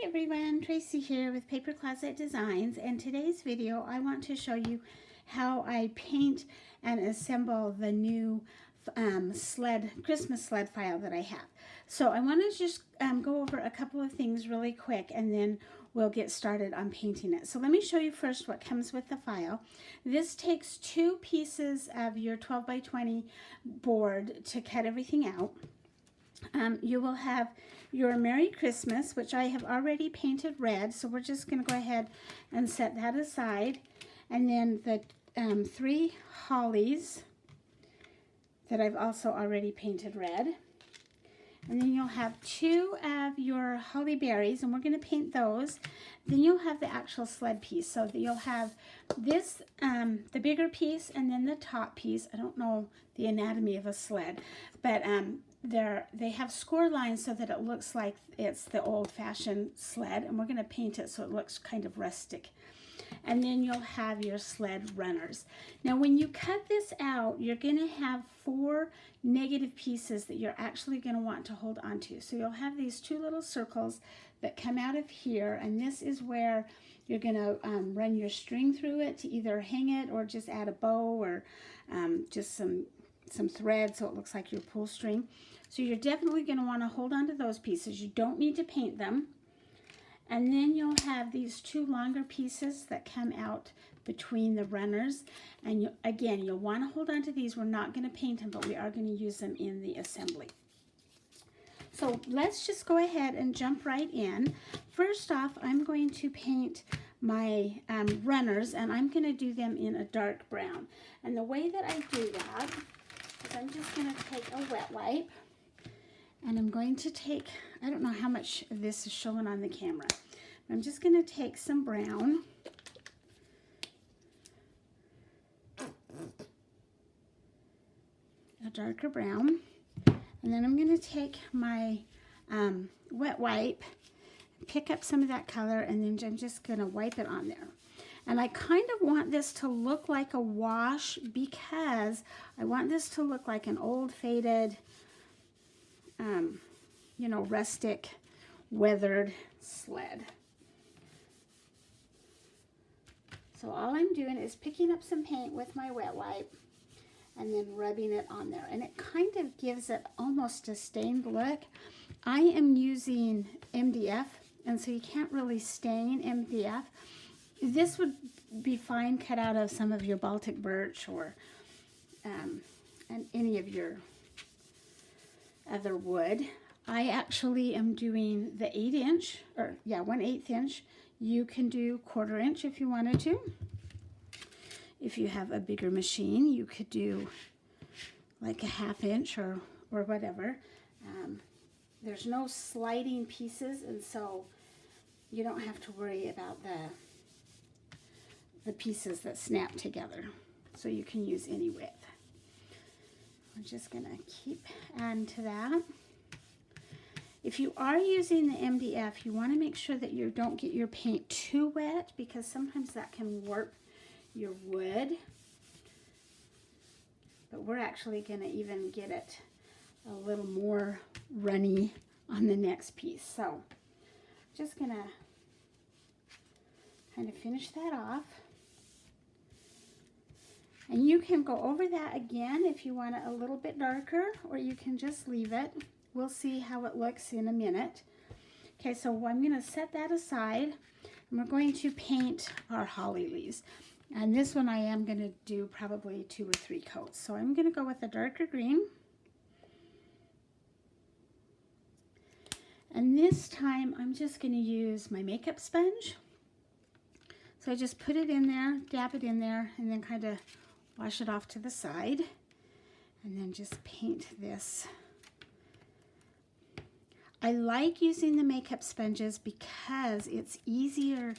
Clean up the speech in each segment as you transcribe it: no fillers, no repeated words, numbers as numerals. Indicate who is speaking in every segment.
Speaker 1: Hi everyone, Tracy here with Paper Closet Designs, and today's video I want to show you how I paint and assemble the new Christmas sled file that I have. So I want to just go over a couple of things really quick and then we'll get started on painting it. So let me show you first what comes with the file. This takes 2 pieces of your 12 by 20 board to cut everything out. You will have your Merry Christmas, which I have already painted red, so we're just going to go ahead and set that aside. And then the 3 hollies that I've also already painted red. And then you'll have 2 of your holly berries, and we're going to paint those. Then you'll have the actual sled piece, so that you'll have this, the bigger piece, and then the top piece. I don't know the anatomy of a sled, but they have score lines so that it looks like it's the old-fashioned sled, and we're going to paint it so it looks kind of rustic. And then you'll have your sled runners. Now when you cut this out, you're going to have 4 negative pieces that you're actually going to want to hold on to. So you'll have these 2 little circles that come out of here, and this is where you're going to run your string through it to either hang it or just add a bow or just some thread so it looks like your pull string. So you're definitely going to want to hold on to those pieces. You don't need to paint them. And then you'll have these 2 longer pieces that come out between the runners. And again, you'll want to hold on to these. We're not going to paint them, but we are going to use them in the assembly. So let's just go ahead and jump right in. First off, I'm going to paint my runners, and I'm going to do them in a dark brown. And the way that I do that is I'm just going to take a wet wipe. And I'm going to take, I don't know how much of this is showing on the camera. I'm just going to take some brown. A darker brown. And then I'm going to take my wet wipe, pick up some of that color, and then I'm just going to wipe it on there. And I kind of want this to look like a wash because I want this to look like an old faded you know, rustic, weathered sled. So all I'm doing is picking up some paint with my wet wipe and then rubbing it on there. And it kind of gives it almost a stained look. I am using MDF, and so you can't really stain MDF. This would be fine cut out of some of your Baltic birch or and any of your other wood. I actually am doing the 1/8 or 1/8 inch. You can do 1/4 inch if you wanted to. If you have a bigger machine, you could do like a 1/2 inch or whatever. There's no sliding pieces, and so you don't have to worry about the pieces that snap together. So you can use any width. We're just going to keep adding to that. If you are using the MDF, you want to make sure that you don't get your paint too wet because sometimes that can warp your wood. But we're actually going to even get it a little more runny on the next piece. So just going to kind of finish that off. And you can go over that again if you want it a little bit darker, or you can just leave it. We'll see how it looks in a minute. Okay, so I'm going to set that aside, and we're going to paint our holly leaves. And this one I am going to do probably 2 or 3 coats. So I'm going to go with a darker green. And this time I'm just going to use my makeup sponge. So I just put it in there, dab it in there, and then kind of wash it off to the side, and then just paint this. I like using the makeup sponges because it's easier,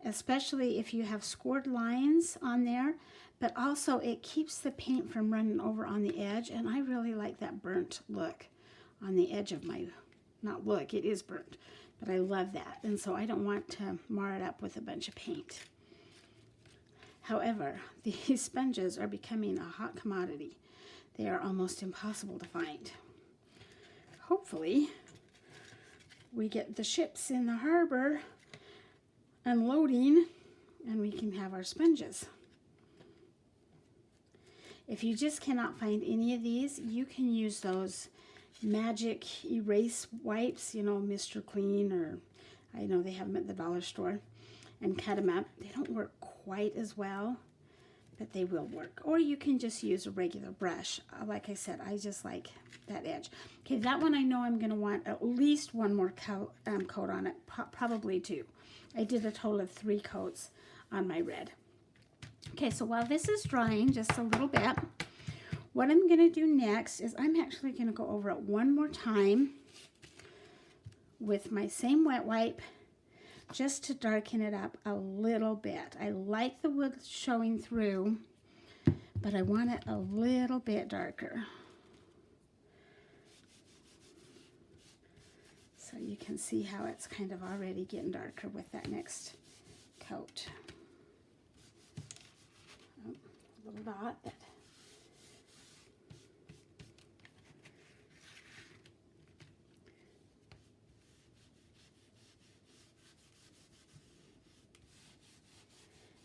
Speaker 1: especially if you have scored lines on there, but also it keeps the paint from running over on the edge, and I really like that burnt look on the edge of my, not look, it is burnt, but I love that, and so I don't want to mar it up with a bunch of paint. However, these sponges are becoming a hot commodity. They are almost impossible to find. Hopefully, we get the ships in the harbor unloading and we can have our sponges. If you just cannot find any of these, you can use those magic erase wipes, you know, Mr. Clean, or I know they have them at the dollar store, and cut them up. They don't work quite as well, but they will work. Or you can just use a regular brush. Like I said, I just like that edge. Okay, that one I know I'm going to want at least one more coat on it, probably two. I did a total of 3 coats on my red. Okay, so while this is drying just a little bit, what I'm going to do next is I'm actually going to go over it one more time with my same wet wipe just to darken it up a little bit. I like the wood showing through, but I want it a little bit darker. So you can see how it's kind of already getting darker with that next coat. Oh, a little dot that.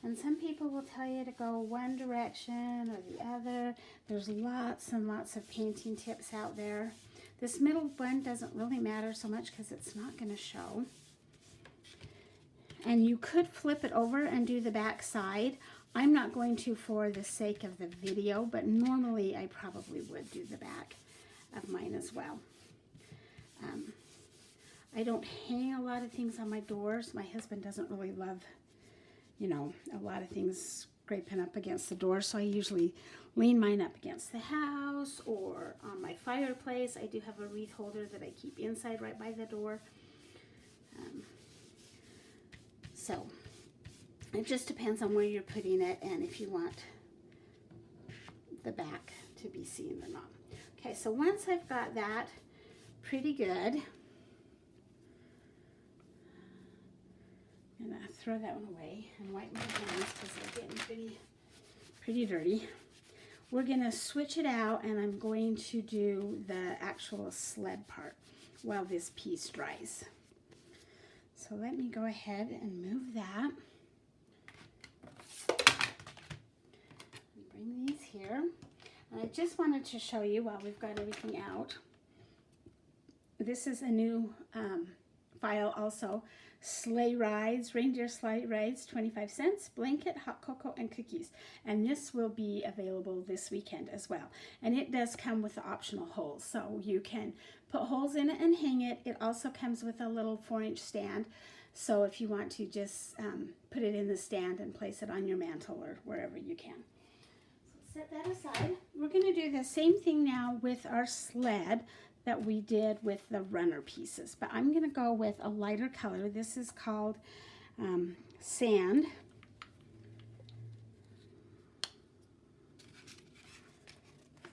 Speaker 1: And some people will tell you to go one direction or the other. There's lots and lots of painting tips out there. This middle one doesn't really matter so much because it's not going to show. And you could flip it over and do the back side. I'm not going to for the sake of the video, but normally I probably would do the back of mine as well. I don't hang a lot of things on my doors. My husband doesn't really love, you know, a lot of things scraping up against the door, so I usually lean mine up against the house or on my fireplace. I do have a wreath holder that I keep inside right by the door. So it just depends on where you're putting it and if you want the back to be seen or not. Okay, so once I've got that pretty good, I'm gonna throw that one away and wipe my hands because they're getting pretty dirty. We're gonna switch it out and I'm going to do the actual sled part while this piece dries. So let me go ahead and move that. Bring these here. And I just wanted to show you while we've got everything out. This is a new file also. Sleigh rides, reindeer sleigh rides, 25 cents, blanket, hot cocoa, and cookies. And this will be available this weekend as well. And it does come with the optional holes, so you can put holes in it and hang it. It also comes with a little 4-inch stand, so if you want to just put it in the stand and place it on your mantle or wherever you can. So set that aside. We're going to do the same thing now with our sled that we did with the runner pieces, but I'm going to go with a lighter color. This is called sand.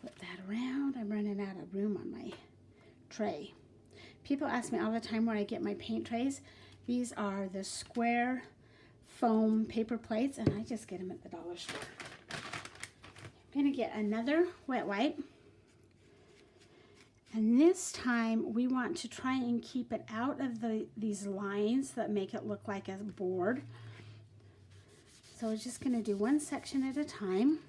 Speaker 1: Flip that around. I'm running out of room on my tray. People ask me all the time where I get my paint trays. These are the square foam paper plates, and I just get them at the dollar store. I'm going to get another wet wipe. And this time we want to try and keep it out of these lines that make it look like a board. So we're just going to do one section at a time.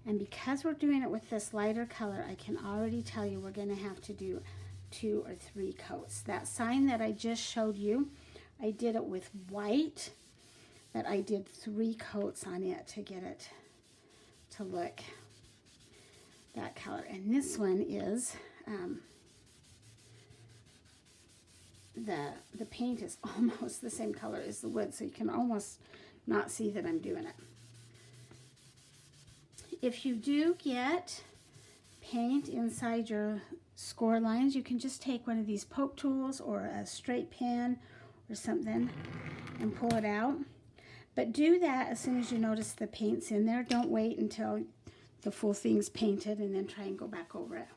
Speaker 1: And because we're doing it with this lighter color, I can already tell you we're going to have to do 2 or 3 coats. That sign that I just showed you, I did it with white, but I did 3 coats on it to get it to look that color. And this one is the paint is almost the same color as the wood, so you can almost not see that I'm doing it. If you do get paint inside your score lines, you can just take one of these poke tools or a straight pen or something and pull it out. But do that as soon as you notice the paint's in there. Don't wait until the full thing's painted and then try and go back over it.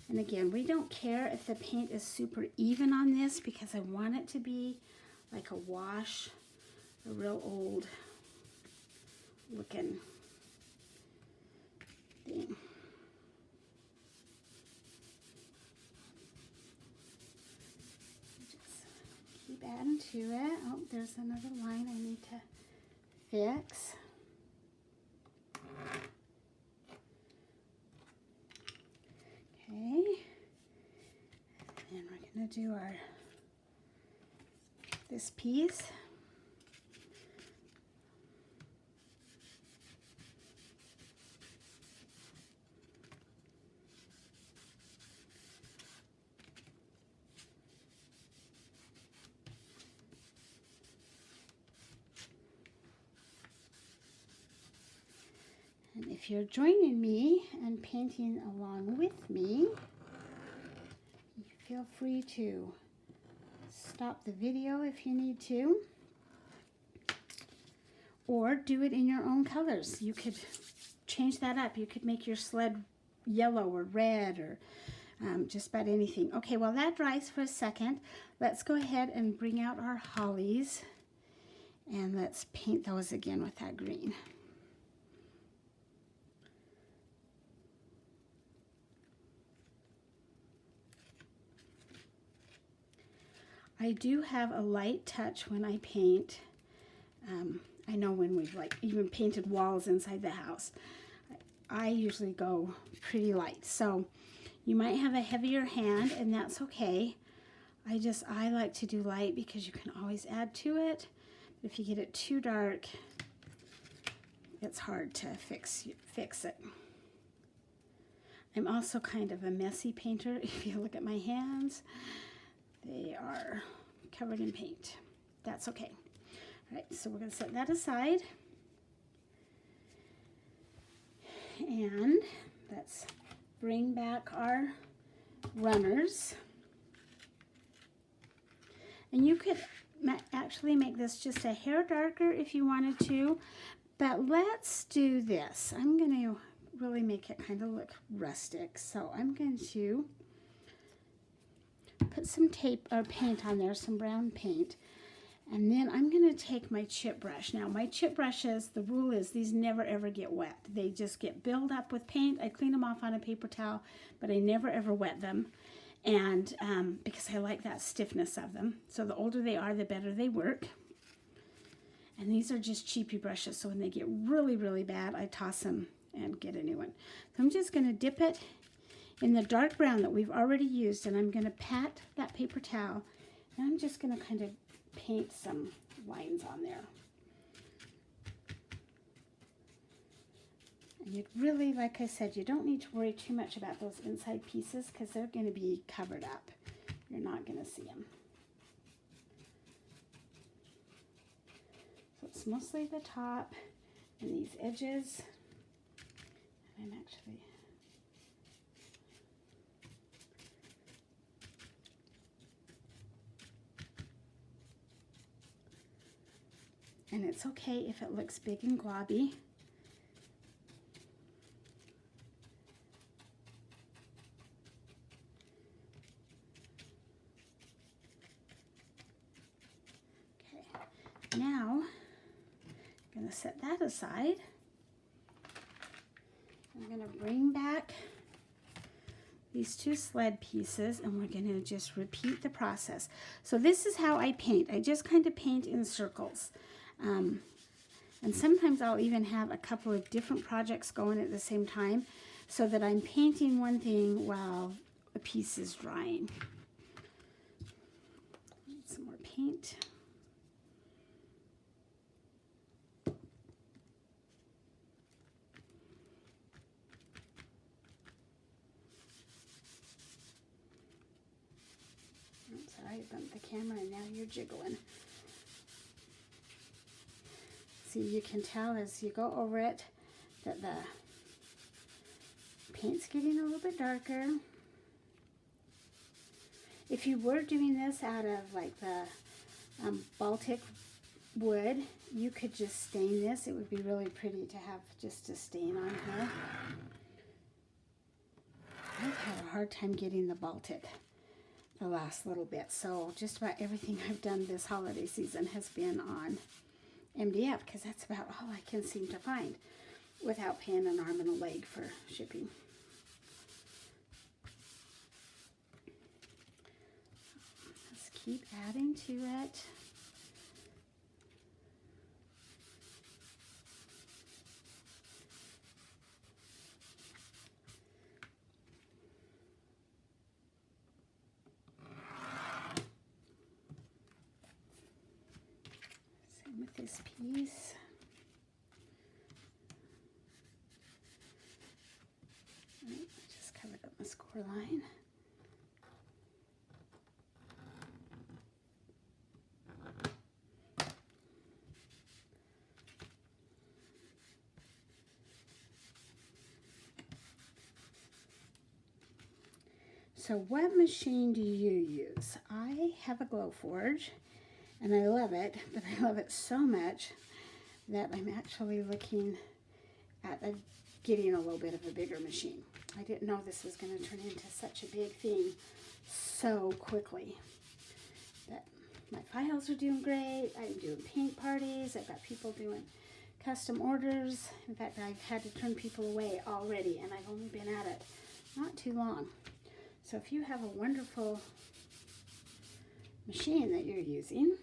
Speaker 1: And again, we don't care if the paint is super even on this because I want it to be like a wash, a real old looking to it. Oh, there's another line I need to fix. Okay. And we're going to do this piece. And if you're joining me and painting along with me, feel free to stop the video if you need to, or do it in your own colors. You could change that up. You could make your sled yellow or red or just about anything. Okay, while that dries for a second, let's go ahead and bring out our hollies and let's paint those again with that green. I do have a light touch when I paint. I know when we've like even painted walls inside the house, I usually go pretty light. So you might have a heavier hand and that's okay. I like to do light because you can always add to it. But if you get it too dark, it's hard to fix it. I'm also kind of a messy painter. If you look at my hands, they are covered in paint. That's okay. All right, so we're going to set that aside. And let's bring back our runners. And you could actually make this just a hair darker if you wanted to, but let's do this. I'm going to really make it kind of look rustic. So I'm going to put some tape or paint on there, some brown paint, and then I'm going to take my chip brush. Now my chip brushes, the rule is these never ever get wet. They just get built up with paint. I clean them off on a paper towel, but I never ever wet them, and because I like that stiffness of them. So the older they are, the better they work. And these are just cheapy brushes, so when they get really, really bad, I toss them and get a new one. So I'm just going to dip it in the dark brown that we've already used, and I'm going to pat that paper towel, and I'm just going to kind of paint some lines on there. And you'd really, like I said, you don't need to worry too much about those inside pieces because they're going to be covered up. You're not going to see them. So it's mostly the top and these edges. And I'm actually... And it's okay if it looks big and globby. Okay, now I'm going to set that aside. I'm going to bring back these two sled pieces and we're going to just repeat the process. So this is how I paint. I just kind of paint in circles. And sometimes I'll even have a couple of different projects going at the same time so that I'm painting one thing while a piece is drying. Some more paint. I'm sorry, I bumped the camera and now you're jiggling. See, you can tell as you go over it that the paint's getting a little bit darker. If you were doing this out of like the Baltic wood, you could just stain this. It would be really pretty to have just a stain on here. I've had a hard time getting the Baltic the last little bit, so just about everything I've done this holiday season has been on MDF because that's about all I can seem to find without paying an arm and a leg for shipping. Let's keep adding to it. with this piece. Right, just covered up my score line. So what machine do you use? I have a Glowforge, and I love it, but I love it so much that I'm actually looking at getting a little bit of a bigger machine. I didn't know this was going to turn into such a big thing so quickly. But my files are doing great. I'm doing paint parties. I've got people doing custom orders. In fact, I've had to turn people away already, and I've only been at it not too long. So if you have a wonderful machine that you're using,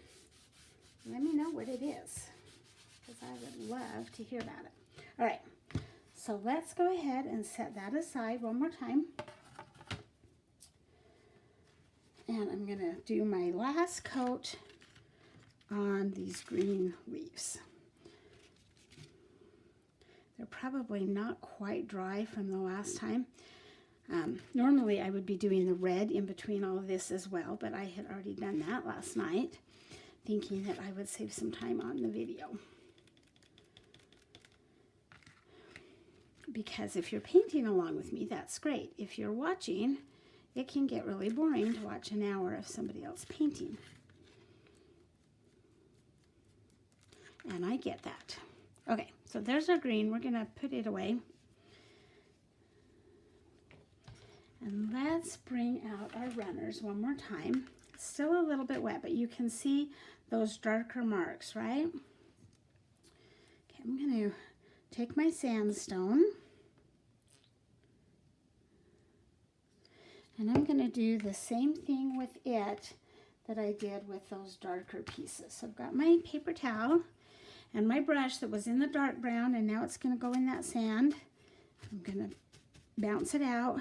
Speaker 1: let me know what it is, because I would love to hear about it. All right, so let's go ahead and set that aside one more time. And I'm going to do my last coat on these green leaves. They're probably not quite dry from the last time. Normally I would be doing the red in between all of this as well, but I had already done that last night, thinking that I would save some time on the video. Because if you're painting along with me, that's great. If you're watching, it can get really boring to watch an hour of somebody else painting. And I get that. Okay, so there's our green. We're going to put it away. And let's bring out our runners one more time. It's still a little bit wet, but you can see those darker marks, right? Okay, I'm going to take my sandstone. And I'm going to do the same thing with it that I did with those darker pieces. So I've got my paper towel and my brush that was in the dark brown, and now it's going to go in that sand. I'm going to bounce it out.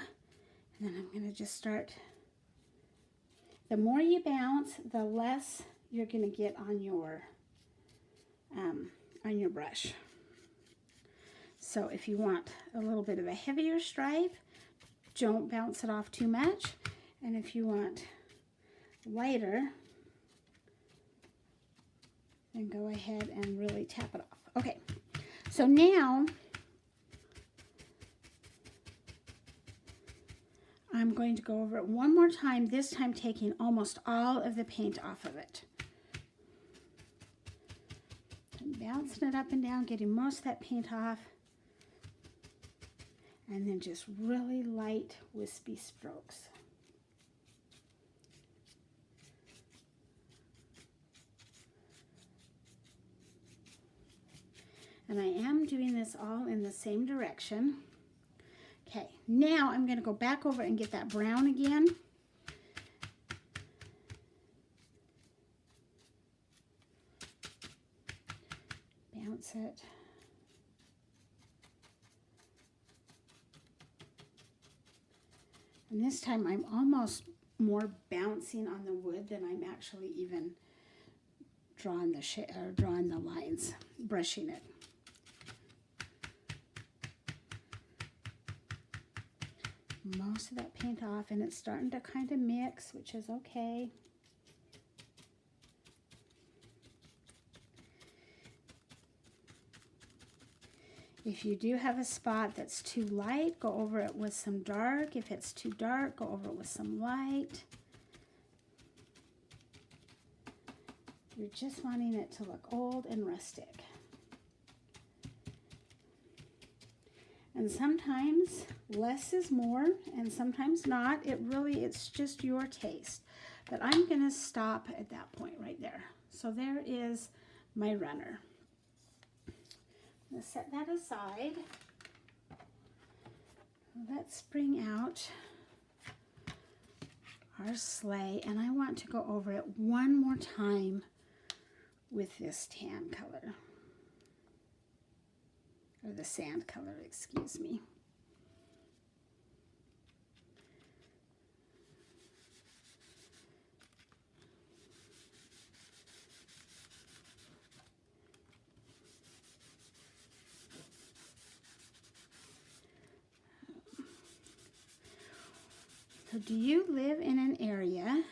Speaker 1: And then I'm going to just start. The more you bounce, the less you're going to get on your brush. So if you want a little bit of a heavier stripe, don't bounce it off too much. And if you want lighter, then go ahead and really tap it off. Okay, so now I'm going to go over it one more time, this time taking almost all of the paint off of it. And bouncing it up and down, getting most of that paint off. And then just really light, wispy strokes. And I am doing this all in the same direction. Okay, now I'm going to go back over and get that brown again. Bounce it. And this time I'm almost more bouncing on the wood than I'm actually even drawing the lines, brushing it. Most of that paint off, and it's starting to kind of mix, which is okay. If you do have a spot that's too light, go over it with some dark. If it's too dark, go over it with some light. You're just wanting it to look old and rustic. And sometimes less is more, and sometimes not. It's just your taste. But I'm going to stop at that point right there. So there is my runner. I'm going to set that aside. Let's bring out our sleigh, and I want to go over it one more time with this tan color. Or the sand color, excuse me. So do you live in an area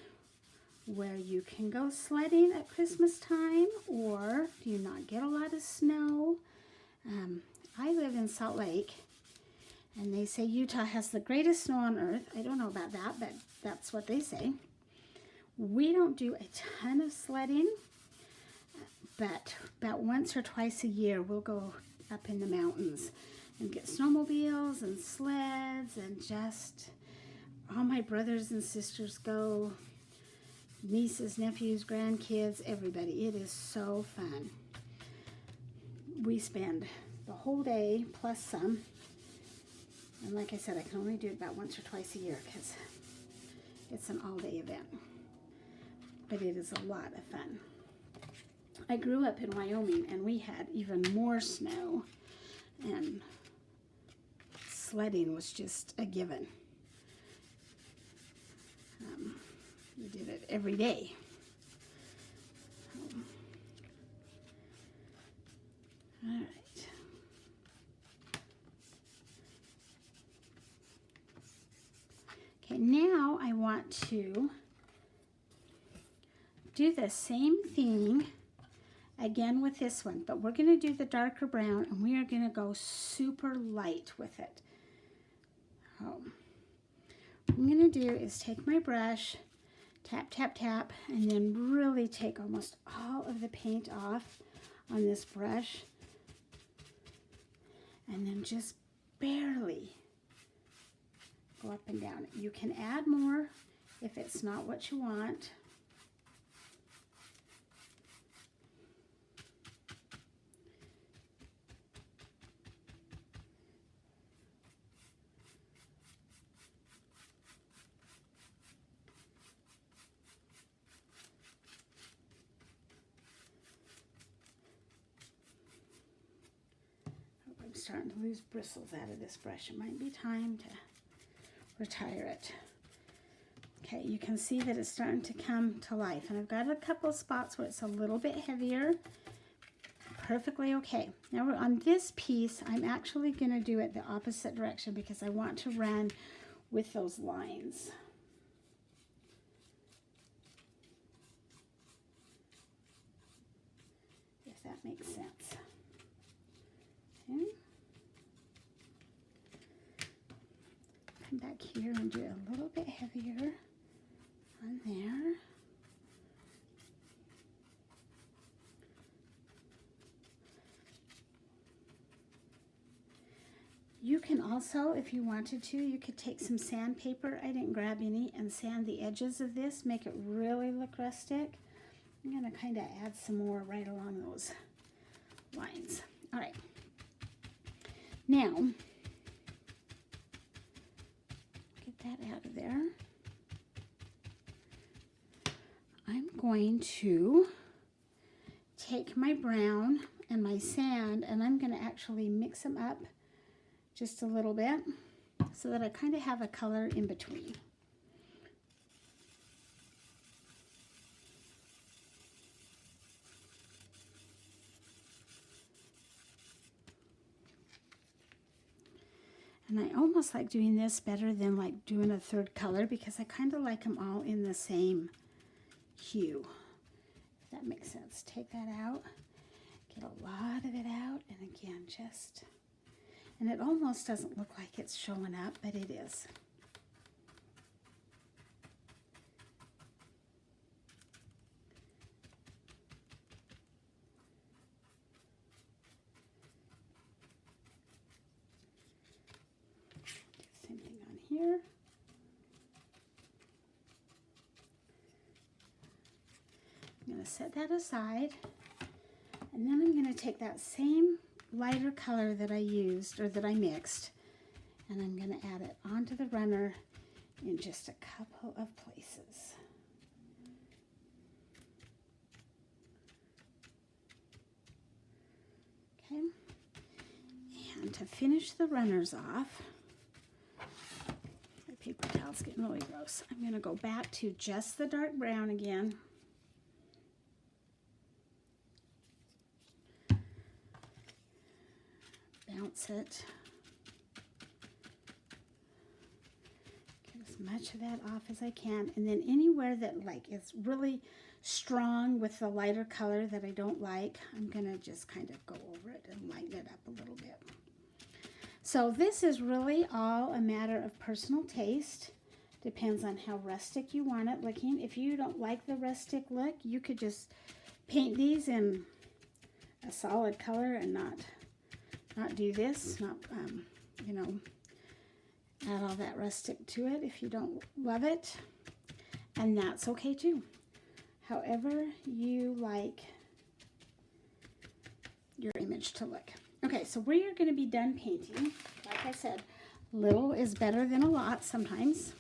Speaker 1: where you can go sledding at Christmas time, or do you not get a lot of snow? I live in Salt Lake, and they say Utah has the greatest snow on earth. I don't know about that, but that's what they say. We don't do a ton of sledding, but about once or twice a year we'll go up in the mountains and get snowmobiles and sleds, and just all my brothers and sisters go, nieces, nephews, grandkids, everybody. It is so fun. We spend the whole day plus some, and like I said, I can only do it about once or twice a year because it's an all-day event, but it is a lot of fun. I grew up in Wyoming, and we had even more snow, and sledding was just a given. We did it every day. All right. Okay, now I want to do the same thing again with this one, but we're going to do the darker brown, and we are going to go super light with it. What I'm going to do is take my brush, tap, tap, tap, and then really take almost all of the paint off on this brush, and then just barely go up and down. You can add more if it's not what you want. I'm starting to lose bristles out of this brush. It might be time to retire it. Okay, you can see that it's starting to come to life, and I've got a couple of spots where it's a little bit heavier. Perfectly okay. Now we're on this piece. I'm actually going to do it the opposite direction because I want to run with those lines. If that makes sense. Okay. Come back here and do it a little bit heavier on there. You can also, if you wanted to, you could take some sandpaper. I didn't grab any, and sand the edges of this, make it really look rustic. I'm going to kind of add some more right along those lines. All right. Now, get that out of there. I'm going to take my brown and my sand, and I'm going to actually mix them up just a little bit so that I kind of have a color in between. And I almost like doing this better than like doing a third color because I kind of like them all in the same hue. If that makes sense. Take that out. Get a lot of it out. And again, just... And it almost doesn't look like it's showing up, but it is. Do the same thing on here. I'm going to set that aside, and then I'm going to take that same lighter color that I used, or that I mixed, and I'm going to add it onto the runner in just a couple of places. Okay, and to finish the runners off, my paper towel's getting really gross. I'm going to go back to just the dark brown again. Bounce it. Give us much of that off as I can. And then anywhere that like is really strong with the lighter color that I don't like, I'm going to just kind of go over it and lighten it up a little bit. So this is really all a matter of personal taste. Depends on how rustic you want it looking. If you don't like the rustic look, you could just paint these in a solid color and not do this, not, you know, add all that rustic to it if you don't love it. And that's okay too. However you like your image to look. Okay, so we are going to be done painting. Like I said, little is better than a lot sometimes.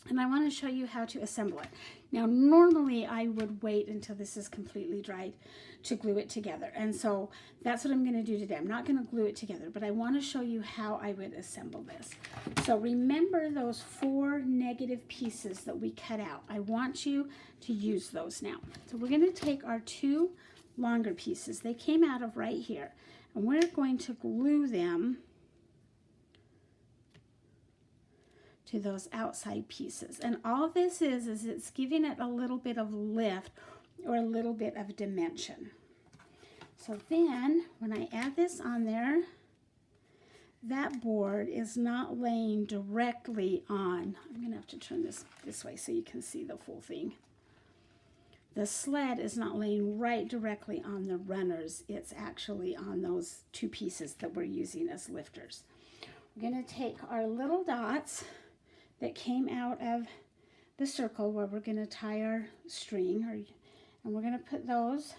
Speaker 1: And I want to show you how to assemble it. Now, normally I would wait until this is completely dried to glue it together. And so that's what I'm going to do today. I'm not going to glue it together, but I want to show you how I would assemble this. So remember those 4 negative pieces that we cut out. I want you to use those now. So we're going to take our 2 longer pieces. They came out of right here. And we're going to glue them to those outside pieces. And all this is it's giving it a little bit of lift or a little bit of dimension. So then when I add this on there, that board is not laying directly on. I'm gonna have to turn this way so you can see the full thing. The sled is not laying right directly on the runners. It's actually on those 2 pieces that we're using as lifters. We're gonna take our little dots that came out of the circle where we're going to tie our string, and we're going to put those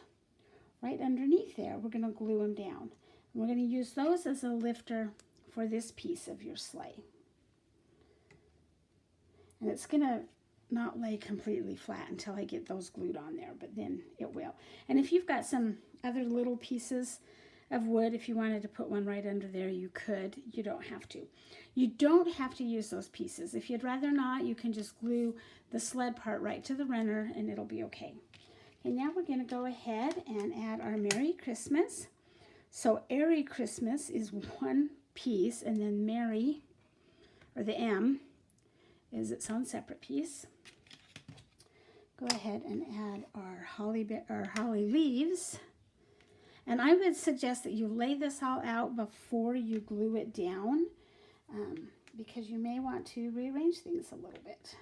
Speaker 1: right underneath there. We're going to glue them down. And we're going to use those as a lifter for this piece of your sleigh. And it's going to not lay completely flat until I get those glued on there, but then it will. And if you've got some other little pieces of wood, if you wanted to put one right under there, you could. You don't have to. You don't have to use those pieces. If you'd rather not, you can just glue the sled part right to the runner and it'll be okay. Okay, now we're going to go ahead and add our Merry Christmas. So Airy Christmas is 1 piece, and then Merry, or the M, is its own separate piece. Go ahead and add our holly leaves. And I would suggest that you lay this all out before you glue it down, because you may want to rearrange things a little bit.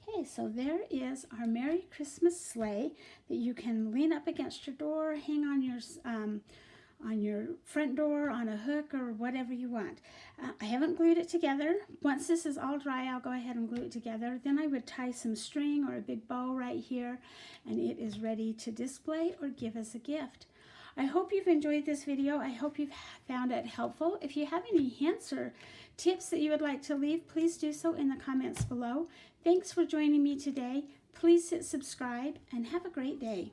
Speaker 1: Okay, so there is our Merry Christmas sleigh that you can lean up against your door, hang on your front door on a hook or whatever you want. I haven't glued it together. Once this is all dry, I'll go ahead and glue it together. Then I would tie some string or a big bow right here, and it is ready to display or give as a gift. I hope you've enjoyed this video. I hope you've found it helpful. If you have any hints or tips that you would like to leave, please do so in the comments below. Thanks for joining me today. Please hit subscribe and have a great day.